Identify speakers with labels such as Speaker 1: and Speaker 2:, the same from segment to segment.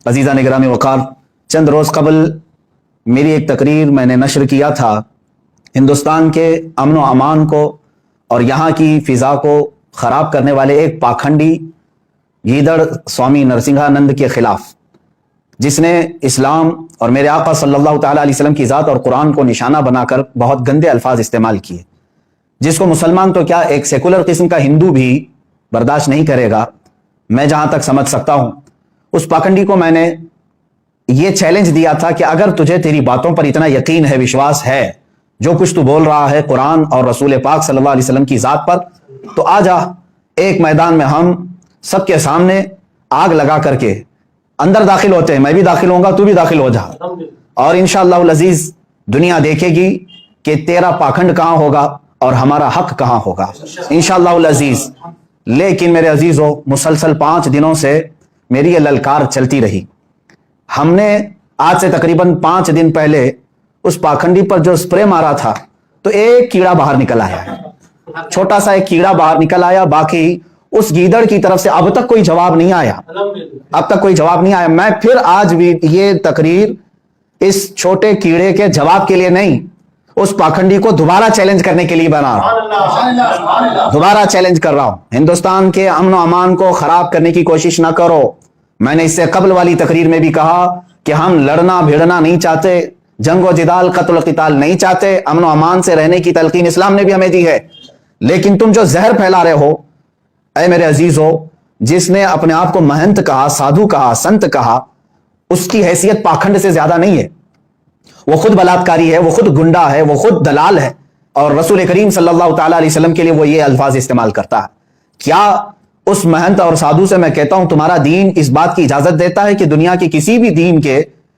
Speaker 1: अजीज़ान निगरानी वक़ार, चंद रोज़ कबल मेरी एक तकरीर मैंने नशर किया था। हिंदुस्तान के अमन व अमान को और यहाँ की फ़िज़ा को ख़राब करने वाले एक पाखंडी गीदड़ स्वामी नरसिंहानंद के ख़िलाफ़, जिसने इस्लाम और मेरे आका सल्लल्लाहु तआला अलैहि वसल्लम की ज़ात और कुरान को निशाना बनाकर बहुत गंदे अल्फाज इस्तेमाल किए, जिसको मुसलमान तो क्या एक सेकुलर किस्म का हिंदू भी बर्दाश्त नहीं करेगा। मैं जहाँ तक समझ सकता हूँ, उस पाखंडी को मैंने ये चैलेंज दिया था कि अगर तुझे तेरी बातों पर इतना यकीन है, विश्वास है, जो कुछ तू बोल रहा है कुरान और रसूल पाक सल्लल्लाहु अलैहि वसल्लम की ज़ात पर, तो आ जा एक मैदान में हम सबके सामने आग लगा करके अंदर दाखिल होते हैं। मैं भी दाखिल होऊंगा, तू भी दाखिल हो जा, और इंशाअल्लाह अज़ीज़ दुनिया देखेगी कि तेरा पाखंड कहाँ होगा और हमारा हक कहाँ होगा, इंशाअल्लाह अज़ीज़। लेकिन मेरे अजीज़ों, मुसलसल 5 दिनों से मेरी ये ललकार चलती रही। हमने आज से तकरीबन 5 दिन पहले उस पाखंडी पर जो स्प्रे मारा था, तो एक कीड़ा बाहर निकल आया, छोटा सा एक कीड़ा बाहर निकल आया। बाकी उस गीदड़ की तरफ से अब तक कोई जवाब नहीं आया, अब तक कोई जवाब नहीं आया। मैं फिर आज भी ये तकरीर इस छोटे कीड़े के जवाब के लिए नहीं, उस पाखंडी को दोबारा चैलेंज करने के लिए बना रहा हूं, दोबारा चैलेंज कर रहा हूं। हिंदुस्तान के अमन व अमान को खराब करने की कोशिश ना करो। मैंने इससे कबल वाली तकरीर में भी कहा कि हम लड़ना भिड़ना नहीं चाहते, जंगो जिदाल कत्ल क़िताल नहीं चाहते, अमन व अमान से रहने की तलकीन इस्लाम ने भी हमें दी है। लेकिन तुम जो जहर फैला रहे हो, ऐ मेरे अजीजों, जिसने अपने आप को महंत कहा, साधु कहा, संत कहा, उसकी हैसियत पाखंड से ज्यादा नहीं है। वो खुद बलात्कारी है, वो खुद गुंडा है, वो खुद दलाल है, और रसूल करीम सल्लल्लाहु तआला अलैहि वसल्लम के लिए वो ये अल्फाज इस्तेमाल करता है। क्या उस महंत और साधु से मैं कहता हूं, तुम्हारा दीन इस बात की इजाजत देता है कि दुनिया की किसी भी दीन के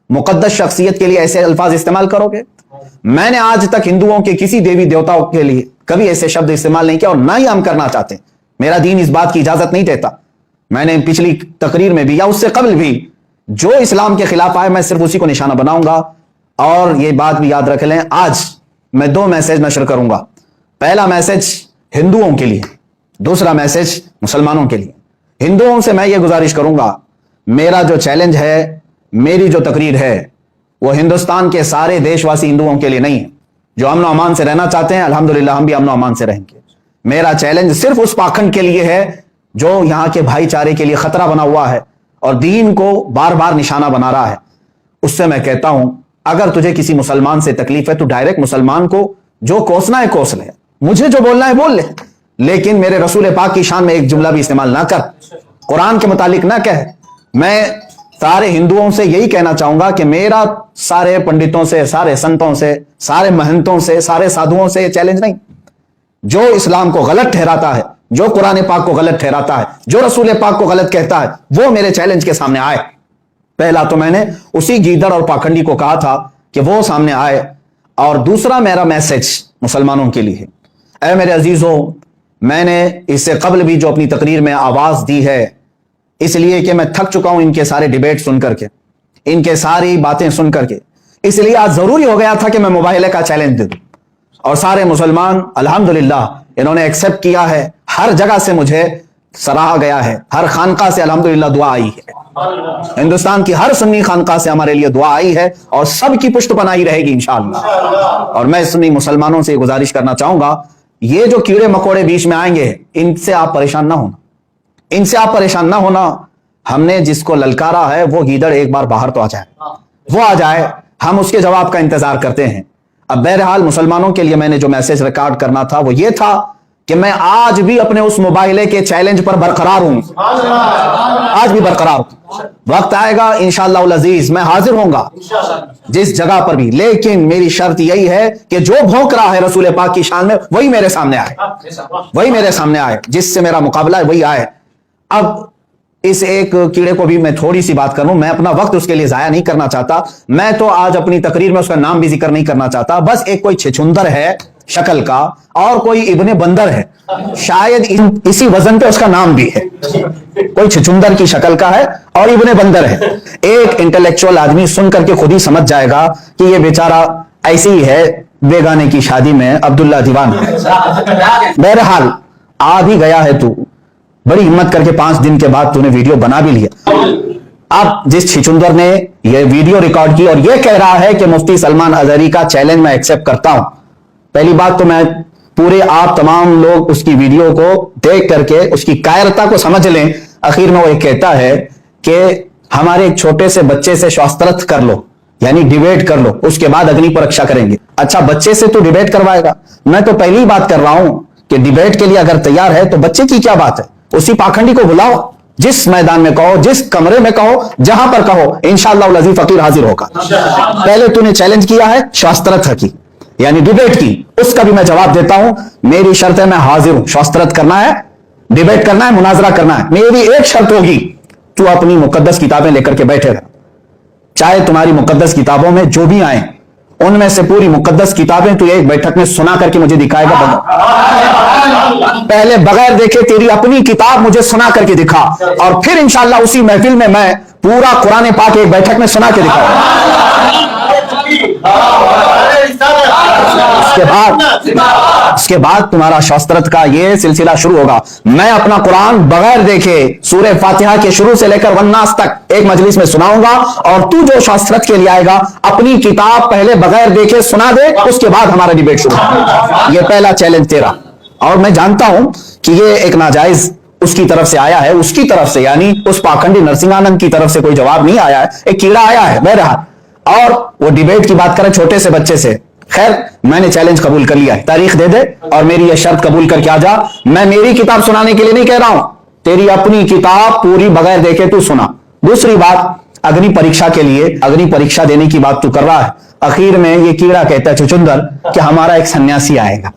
Speaker 1: मुकद्दस शख्सियत के लिए ऐसे अल्फाज इस्तेमाल करोगे? मैंने आज तक हिंदुओं के किसी देवी देवताओं के लिए कभी ऐसे शब्द इस्तेमाल नहीं किया, और ना ही हम करना चाहते। मेरा दीन इस बात की इजाजत नहीं देता। मैंने पिछली तकरीर में भी या उससे कबल भी जो इस्लाम के खिलाफ आए, मैं सिर्फ उसी को निशाना बनाऊंगा। और ये बात भी याद रख लें, आज मैं 2 मैसेज नशर करूंगा। पहला मैसेज हिंदुओं के लिए, दूसरा मैसेज मुसलमानों के लिए। हिंदुओं से मैं ये गुजारिश करूंगा, मेरा जो चैलेंज है, मेरी जो तकरीर है, वो हिंदुस्तान के सारे देशवासी हिंदुओं के लिए नहीं है। जो अमन व अमान से रहना चाहते हैं, अल्हम्दुलिल्लाह हम भी अमन व अमान से रहेंगे। मेरा चैलेंज सिर्फ उस पाखंड के लिए है जो यहां के भाईचारे के लिए खतरा बना हुआ है और दीन को बार बार निशाना बना रहा है। उससे मैं कहता हूं, अगर तुझे किसी मुसलमान से तकलीफ है, तो डायरेक्ट मुसलमान को जो कोसना है कोस ले, मुझे जो बोलना है बोल ले, लेकिन मेरे रसूल पाक की शान में एक जुमला भी इस्तेमाल ना कर, कुरान के मुतालिक ना कह। मैं सारे हिंदुओं से यही कहना चाहूंगा कि मेरा सारे पंडितों से, सारे संतों से, सारे महंतों से, सारे साधुओं से ये चैलेंज नहीं। जो इस्लाम को गलत ठहराता है, जो कुरान पाक को गलत ठहराता है, जो रसूल पाक को गलत कहता है, वो मेरे चैलेंज के सामने आए। पहला तो मैंने उसी गीदड़ और पाखंडी को कहा था कि वो सामने आए, और दूसरा मेरा मैसेज मुसलमानों के लिए है। ऐ मेरे अजीजों, मैंने इससे कबल भी जो अपनी तकरीर में आवाज दी है, इसलिए कि मैं थक चुका हूं इनके सारे डिबेट सुन करके, इनके सारी बातें सुन करके, इसलिए आज जरूरी हो गया था कि मैं मुबाहिले का चैलेंज दे दूं। और सारे मुसलमान अल्हम्दुलिल्लाह इन्होंने एक्सेप्ट किया है। हर जगह से मुझे सराहा गया है, हर खानका से अल्हम्दुलिल्लाह दुआ आई है, हिंदुस्तान की हर सुन्नी खानका से हमारे लिए दुआ आई है, और सबकी पुष्ट बनाई रहेगी इंशाअल्लाह। और मैं सुन्नी मुसलमानों से गुजारिश करना चाहूंगा, ये जो कीड़े मकोड़े बीच में आएंगे, इनसे आप परेशान ना होना, इनसे आप परेशान ना होना। हमने जिसको ललकारा है, वो गीदड़ एक बार बाहर तो आ जाए, वो आ जाए, हम उसके जवाब का इंतजार करते हैं। अब बहरहाल मुसलमानों के लिए मैंने जो मैसेज रिकॉर्ड करना था, वो ये था कि मैं आज भी अपने उस मुबाहिले के चैलेंज पर बरकरार हूं, आज भी बरकरार हूं। वक्त आएगा इंशाअल्लाह अज़ीज, मैं हाजिर होऊंगा जिस जगह पर भी, लेकिन मेरी शर्त यही है कि जो भौंक रहा है रसूल पाक की शान में, वही मेरे सामने आए, वही मेरे सामने आए, जिससे मेरा मुकाबला है वही आए। अब इस एक कीड़े को भी मैं थोड़ी सी बात करूं, मैं अपना वक्त उसके लिए जाया नहीं करना चाहता। मैं तो आज अपनी तकरीर में उसका नाम भी जिक्र नहीं करना चाहता। बस एक कोई छिछुंदर है शक्ल का, और कोई इब्ने बंदर है, शायद इसी वजन पे उसका नाम भी है। कोई छिछुंदर की शक्ल का है और इब्ने बंदर है। एक इंटेलेक्चुअल आदमी सुन करके खुद ही समझ जाएगा कि ये बेचारा ऐसी ही है, बेगाने की शादी में अब्दुल्ला दीवान है। बहरहाल आ भी गया है तू, बड़ी हिम्मत करके 5 दिन के बाद तूने वीडियो बना भी लिया। अब जिस छिचुंदर ने यह वीडियो रिकॉर्ड की और यह कह रहा है कि मुफ्ती सलमान अजहरी का चैलेंज मैं एक्सेप्ट करता हूं, पहली बात तो मैं पूरे आप तमाम लोग उसकी वीडियो को देख करके उसकी कायरता को समझ लें। आखिर में वो एक कहता है कि हमारे एक छोटे से बच्चे से शास्त्रर्थ कर लो, यानी डिबेट कर लो, उसके बाद अग्नि परीक्षा करेंगे। अच्छा, बच्चे से तो डिबेट करवाएगा? मैं तो पहली बात कर रहा हूं कि डिबेट के लिए अगर तैयार है तो बच्चे की क्या बात है, उसी पाखंडी को बुलाओ, जिस मैदान में कहो, जिस कमरे में कहो, जहां पर कहो, इंशाअल्लाह लजीज फकीर हाजिर होगा। पहले तूने चैलेंज किया है शास्त्रर्थ की, यानी डिबेट की, उसका भी मैं जवाब देता हूं। मेरी शर्त है, मैं हाजिर हूं। शास्त्रर्थ करना है, डिबेट करना है, मुनाजरा करना है। मेरी एक शर्त होगी, तू अपनी मुकद्दस किताबें लेकर के बैठेगा, चाहे तुम्हारी मुकद्दस किताबों में जो भी आए उनमें से पूरी मुकद्दस किताबें तू एक बैठक में सुना करके मुझे दिखाएगा। पहले बगैर देखे तेरी अपनी किताब मुझे सुना करके दिखा, और फिर इंशाअल्लाह उसी महफिल में मैं पूरा कुरान पाक एक बैठक में सुना के दिखाऊंगा। उसके बाद तुम्हारा शास्त्रर्थ का ये सिलसिला शुरू होगा। मैं अपना कुरान बगैर देखे सूरह फातिहा के शुरू से लेकर वन्नास तक एक मजलिस में सुनाऊंगा, और तू जो शास्त्रर्थ के लिए आएगा अपनी किताब पहले बगैर देखे सुना दे, उसके बाद हमारा डिबेट शुरू होगा। ये पहला चैलेंज तेरा। और मैं जानता हूं कि ये एक नाजायज उसकी तरफ से आया है, उसकी तरफ से, यानी उस पाखंडी नरसिंहानंद की तरफ से कोई जवाब नहीं आया है, एक कीड़ा आया है बहरहाल। और वो डिबेट की बात करें छोटे से बच्चे से, खैर मैंने चैलेंज कबूल कर लिया है, तारीख दे दे और मेरी ये शर्त कबूल करके आ जा। मैं मेरी किताब सुनाने के लिए नहीं कह रहा हूं, तेरी अपनी किताब पूरी बगैर देखे तू सुना। दूसरी बात, अग्नि परीक्षा के लिए, अग्नि परीक्षा देने की बात तू कर रहा है। आखिर में ये कीड़ा कहता है चुचुंदर कि हमारा एक सन्यासी आएगा,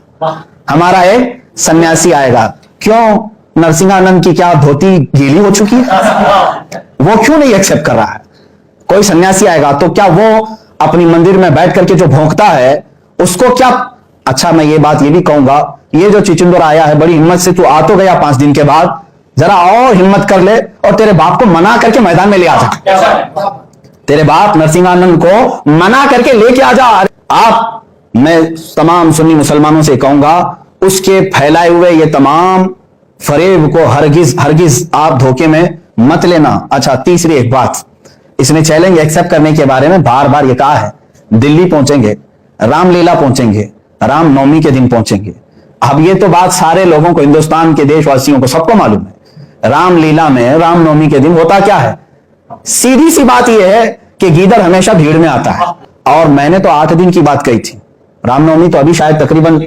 Speaker 1: हमारा एक सन्यासी आएगा। क्यों? नरसिंहानंद की क्या धोती गीली हो चुकी है? वो क्यों नहीं एक्सेप्ट कर रहा है? कोई सन्यासी आएगा तो क्या वो अपनी मंदिर में बैठ करके जो भौंकता है उसको क्या? अच्छा, मैं ये बात ये भी कहूंगा, ये जो चिचुंदर आया है बड़ी हिम्मत से, तू आ तो गया 5 दिन के बाद, जरा और हिम्मत कर ले और तेरे बाप को मना करके मैदान में ले आ जा। तेरे बाप नरसिंहानंद को मना करके लेके आ जा। आप, मैं तमाम सुन्नी मुसलमानों से कहूंगा, उसके फैलाए हुए ये तमाम फरेब को हरगिज आप धोखे में मत लेना। अच्छा, तीसरी एक बात, इसने चैलेंज एक्सेप्ट करने के बारे में बार बार ये कहा है, दिल्ली पहुंचेंगे, रामलीला पहुंचेंगे, रामनवमी के दिन पहुंचेंगे। अब ये तो बात सारे लोगों को, हिंदुस्तान के देशवासियों को सबको मालूम है, रामलीला में रामनवमी के दिन होता क्या है। सीधी सी बात यह है कि गीदड़ हमेशा भीड़ में आता है, और मैंने तो 8 दिन की बात कही थी। रामनवमी तो अभी शायद तकरीबन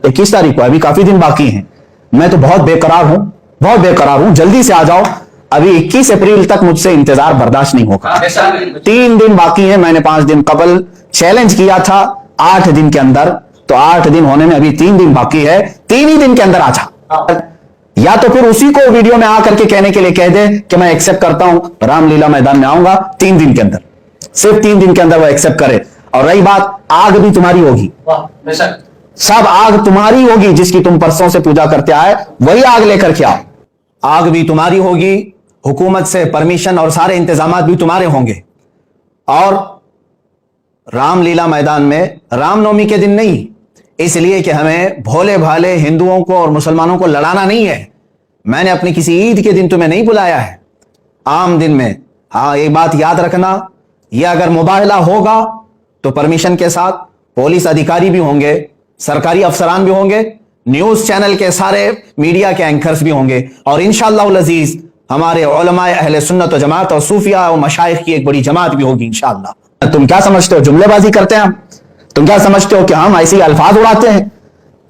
Speaker 1: 21 तारीख को, अभी काफी दिन बाकी हैं। मैं तो बहुत बेकरार हूं, बहुत बेकरार हूं, जल्दी से आ जाओ। अभी 21 अप्रैल तक मुझसे इंतजार बर्दाश्त नहीं होगा। 3 दिन बाकी है। मैंने 5 दिन कबल चैलेंज किया था 8 दिन के अंदर, तो 8 दिन होने में अभी 3 दिन बाकी है। 3 ही दिन के अंदर आ जा, या तो फिर उसी को वीडियो में आकर के कहने के लिए कह दे कि मैं एक्सेप्ट करता हूं, रामलीला मैदान में आऊंगा 3 दिन के अंदर, सिर्फ 3 दिन के अंदर वो एक्सेप्ट करे। और रही बात, आग भी तुम्हारी होगी, सब आग तुम्हारी होगी, जिसकी तुम परसों से पूजा करते आए वही आग लेकर के आओ। आग भी तुम्हारी होगी, हुकूमत से परमिशन और सारे इंतजामात भी तुम्हारे होंगे। और रामलीला मैदान में रामनवमी के दिन नहीं, इसलिए कि हमें भोले भाले हिंदुओं को और मुसलमानों को लड़ाना नहीं है। मैंने अपनी किसी ईद के दिन तुम्हें नहीं बुलाया है, आम दिन में। हाँ, एक बात याद रखना, यह अगर मुबाहला होगा तो परमिशन के साथ पुलिस अधिकारी भी होंगे, सरकारी अफसरान भी होंगे, न्यूज चैनल के सारे मीडिया के एंकर्स भी होंगे, और इंशाअल्लाह अज़ीज हमारे उलमाए अहले सुन्नत व जमात और सूफिया और मशाइख की एक बड़ी जमात भी होगी इंशाअल्लाह। तुम क्या समझते हो जुमलेबाजी करते हैं हम? तुम क्या समझते हो कि हम ऐसे ही अल्फाज उड़ाते हैं?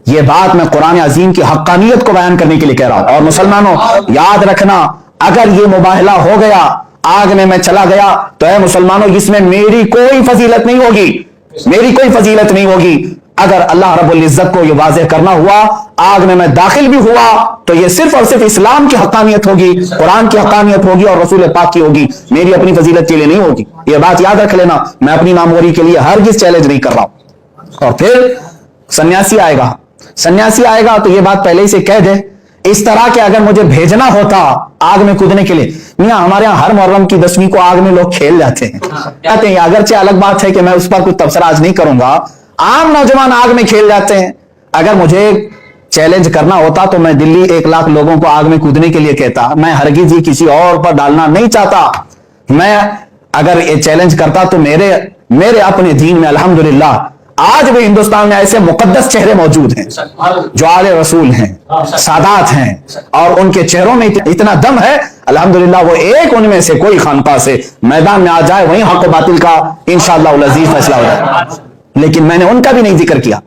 Speaker 1: ये बात मैं कुरान अजीम की हक्कानियत को बयान करने के लिए कह रहा हूं। और मुसलमानों, याद रखना, अगर ये मुबाहला हो गया, आग में मैं चला गया, तो है मुसलमानों, इसमें मेरी कोई फजीलत नहीं होगी, मेरी कोई फजीलत नहीं होगी। अगर अल्लाह रब्बुल इज्जत को ये वाज़ेह करना हुआ, आग में मैं दाखिल भी हुआ, तो ये सिर्फ और सिर्फ इस्लाम की हक्कानियत होगी, कुरान की हक्कानियत होगी और रसूल पाक की होगी, मेरी अपनी फजीलत के लिए नहीं होगी। ये बात याद रख लेना, मैं अपनी नामोरी के लिए हरगिज़ चैलेंज नहीं कर रहा हूं। और फिर सन्यासी आएगा, सन्यासी आएगा तो ये बात पहले ही से कह दे, इस तरह के अगर मुझे भेजना होता आग में कूदने के लिए, मियां हमारे यहाँ हर मुहर्रम की 10वीं को आग में लोग खेल जाते हैं, अगरचे अलग बात है कि मैं उस पर कुछ तबसरा आज नहीं करूंगा, आम नौजवान आग में खेल जाते हैं। अगर मुझे चैलेंज करना होता तो मैं दिल्ली 1 लाख लोगों को आग में कूदने के लिए कहता। मैं हरगिज ही किसी और पर डालना नहीं चाहता। میں اگر یہ چیلنج کرتا تو میرے اپنے دین میں الحمدللہ آج بھی ہندوستان میں ایسے مقدس چہرے موجود ہیں جو آل رسول ہیں، سادات ہیں، اور ان کے چہروں میں اتنا دم ہے الحمدللہ، وہ ایک ان میں سے کوئی خانقاہ سے میدان میں آ جائے، وہیں حق و باطل کا انشاءاللہ العزیز فیصلہ ہو جائے۔ لیکن میں نے ان کا بھی نہیں ذکر کیا،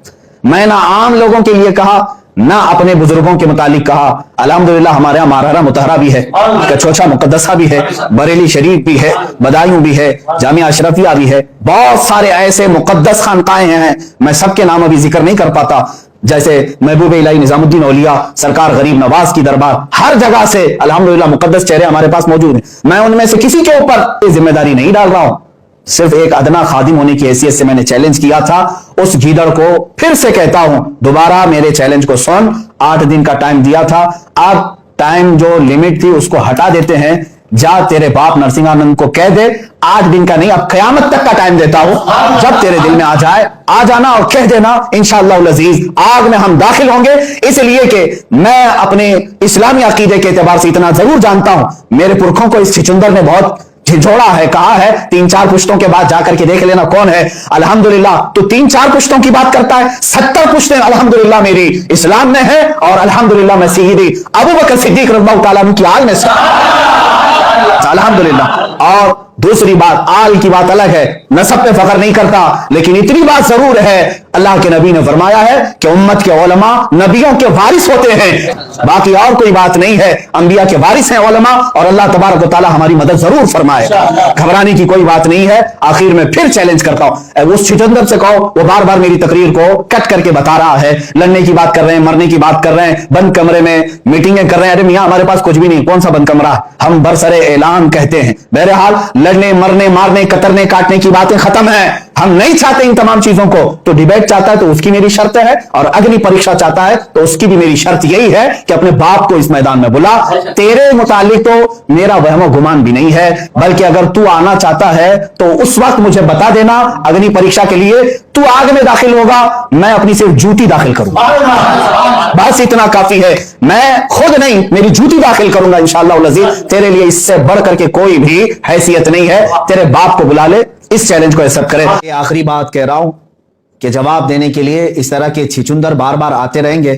Speaker 1: میں نہ عام لوگوں کے لیے کہا نہ اپنے بزرگوں کے متعلق کہا۔ الحمدللہ ہمارے یہاں مارہرہ مطہرہ بھی ہے، کچوچا مقدسہ بھی ہے، بریلی شریف بھی ہے، بدایوں بھی ہے، جامعہ اشرفیہ بھی ہے، بہت سارے ایسے مقدس خانقاہیں ہیں، میں سب کے نام ابھی ذکر نہیں کر پاتا، جیسے محبوب الہی نظام الدین اولیاء سرکار غریب نواز کی دربار، ہر جگہ سے الحمدللہ مقدس چہرے ہمارے پاس موجود ہیں۔ میں ان میں سے کسی کے اوپر ذمہ داری نہیں ڈال رہا ہوں، صرف ایک ادنا خادم ہونے کی حیثیت سے میں نے چیلنج کیا تھا۔ اس گیدڑ کو پھر سے کہتا ہوں، دوبارہ میرے چیلنج کو سن، 8 دن کا ٹائم دیا تھا، اب ٹائم جو لمٹ تھی اس کو ہٹا دیتے ہیں، جا تیرے باپ نرسنگھانند کو کہہ دے 8 دن کا نہیں، اب قیامت تک کا ٹائم دیتا ہوں، جب تیرے دل میں آ جائے آ جانا اور کہہ دینا، انشاءاللہ العزیز آگ میں ہم داخل ہوں گے۔ اس لیے کہ میں اپنے اسلامی عقیدے کے اعتبار سے اتنا ضرور جانتا ہوں، میرے پرکھوں کو اس چھچندر نے بہت جھنجھوڑا ہے، کہا ہے 3-4 پشتوں کے بعد جا کر کے دیکھ لینا کون ہے۔ الحمدللہ تو 3-4 پشتوں کی بات کرتا ہے، 70 پشتیں الحمدللہ میری اسلام میں ہے، اور الحمدللہ میں سیدی ابو بکر صدیق رضی اللہ تعالیٰ عنہ کی آل میں سے الحمدللہ۔ اور دوسری بات، آل کی بات الگ ہے، نسب پہ فخر نہیں کرتا، لیکن اتنی بات ضرور ہے، اللہ کے نبی نے فرمایا ہے کہ امت کے علماء نبیوں کے وارث ہوتے ہیں، باقی اور کوئی بات نہیں ہے، انبیاء کے وارث ہیں علماء، اور اللہ تبارک و تعالی ہماری مدد ضرور فرمائے، گھبرانے کی کوئی بات نہیں ہے۔ آخر میں پھر چیلنج کرتا ہوں، اس چھچندر سے کہو، وہ بار بار میری تقریر کو کٹ کر کے بتا رہا ہے، لڑنے کی بات کر رہے ہیں، مرنے کی بات کر رہے ہیں، بند کمرے میں میٹنگیں کر رہے ہیں، ارے میاں ہمارے پاس کچھ بھی نہیں، کون سا بند کمرہ، ہم برسر اعلان کہتے ہیں۔ بہرحال لڑنے مرنے مارنے کترنے کاٹنے کی باتیں ختم ہیں، ہم نہیں چاہتے ان تمام چیزوں کو، تو ڈیبیٹ چاہتا ہے تو اس کی میری شرط ہے، اور اگنی پریکشا چاہتا ہے تو اس کی بھی میری شرط یہی ہے کہ اپنے باپ کو اس میدان میں بلا۔ تیرے متعلق تو میرا وہم و گمان بھی نہیں ہے، بلکہ اگر تو آنا چاہتا ہے تو اس وقت مجھے بتا دینا، اگنی پریکشا کے لیے تو آگ میں داخل ہوگا، میں اپنی صرف جوتی داخل کروں گا، بس اتنا کافی ہے، میں خود نہیں میری جوتی داخل کروں گا انشاءاللہ العزیز، تیرے لیے اس سے بڑھ کر کے کوئی بھی حیثیت نہیں ہے، تیرے باپ کو بلا لے، اس چیلنج کو ایکسپٹ کرے۔ یہ آخری بات کہہ رہا ہوں کہ جواب دینے کے لیے اس طرح کے چھچندر بار بار آتے رہیں گے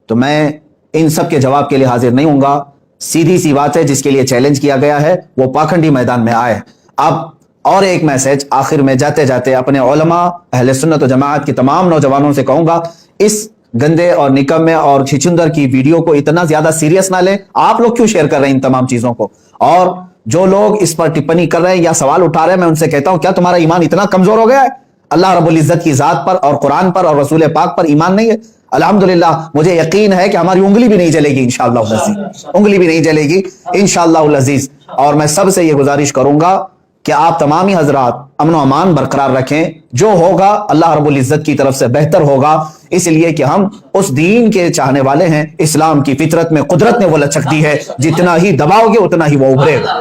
Speaker 1: تو میں ان سب کے جواب کے لیے حاضر نہیں ہوں گا۔ سیدھی سی بات ہے، جس کے لیے چیلنج کیا گیا ہے وہ پاکھنڈی میدان میں آئے۔ اب اور ایک میسج آخر میں جاتے جاتے اپنے علماء اہل سنت و جماعت کی تمام نوجوانوں سے کہوں گا، اس گندے اور نکمے اور چھچندر کی ویڈیو کو اتنا زیادہ سیریس نہ لیں۔ آپ لوگ کیوں شیئر کر رہے ہیں ان تمام چیزوں کو؟ اور جو لوگ اس پر ٹپنی کر رہے ہیں یا سوال اٹھا رہے ہیں، میں ان سے کہتا ہوں کیا تمہارا ایمان اتنا کمزور ہو گیا ہے؟ اللہ رب العزت کی ذات پر اور قرآن پر اور رسول پاک پر ایمان نہیں ہے؟ الحمدللہ مجھے یقین ہے کہ ہماری انگلی بھی نہیں جلے گی انشاءاللہ العزیز، انگلی بھی نہیں جلے گی انشاءاللہ العزیز۔ اور میں سب سے یہ گزارش کروں گا کہ آپ تمامی حضرات امن و امان برقرار رکھیں، جو ہوگا اللہ رب العزت کی طرف سے بہتر ہوگا، اس لیے کہ ہم اس دین کے چاہنے والے ہیں۔ اسلام کی فطرت میں قدرت نے وہ لچک دی ہے، جتنا ہی دباؤ گے اتنا ہی وہ ابھرے گا۔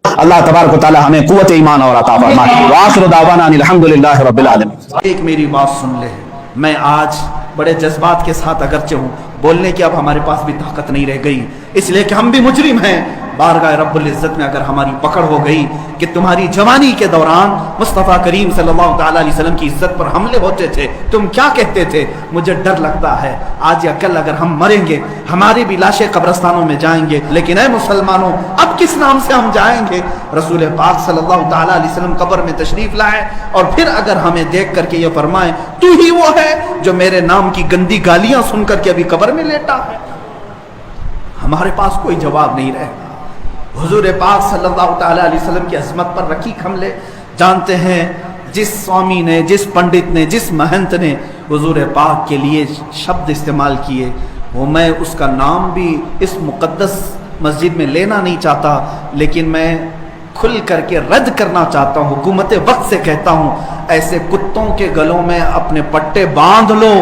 Speaker 1: اللہ تبارک و تعالی ہمیں قوت ایمان اور عطا فرمائے۔ وآخر دعوانا ان الحمدللہ رب العالمین۔
Speaker 2: ایک میری بات سن لے، میں آج بڑے جذبات کے ساتھ اگرچہ ہوں، بولنے کی اب ہمارے پاس بھی طاقت نہیں رہ گئی، اس لیے کہ ہم بھی مجرم ہیں۔ بارگاہ رب العزت میں اگر ہماری پکڑ ہو گئی کہ تمہاری جوانی کے دوران مصطفیٰ کریم صلی اللہ تعالیٰ علیہ وسلم کی عزت پر حملے ہوتے تھے، تم کیا کہتے تھے، مجھے ڈر لگتا ہے آج یا کل اگر ہم مریں گے ہماری بھی لاشیں قبرستانوں میں جائیں گے، لیکن اے مسلمانوں اب کس نام سے ہم جائیں گے؟ رسول پاک صلی اللہ تعالیٰ علیہ وسلم قبر میں تشریف لائے اور پھر اگر ہمیں دیکھ کر کے یہ فرمائیں تو ہی وہ ہے جو میرے نام کی گندی گالیاں سن کر کے ابھی قبر میں لیٹا ہے، ہمارے پاس کوئی جواب نہیں رہے گا۔ حضور پاک صلی اللہ تعالیٰ علیہ وسلم کی عظمت پر رقیق حملے، جانتے ہیں جس سوامی نے، جس پنڈت نے، جس مہنت نے حضور پاک کے لیے شبد استعمال کیے، وہ میں اس کا نام بھی اس مقدس مسجد میں لینا نہیں چاہتا، لیکن میں کھل کر کے رد کرنا چاہتا ہوں، حکومت وقت سے کہتا ہوں، ایسے کتوں کے گلوں میں اپنے پٹے باندھ لو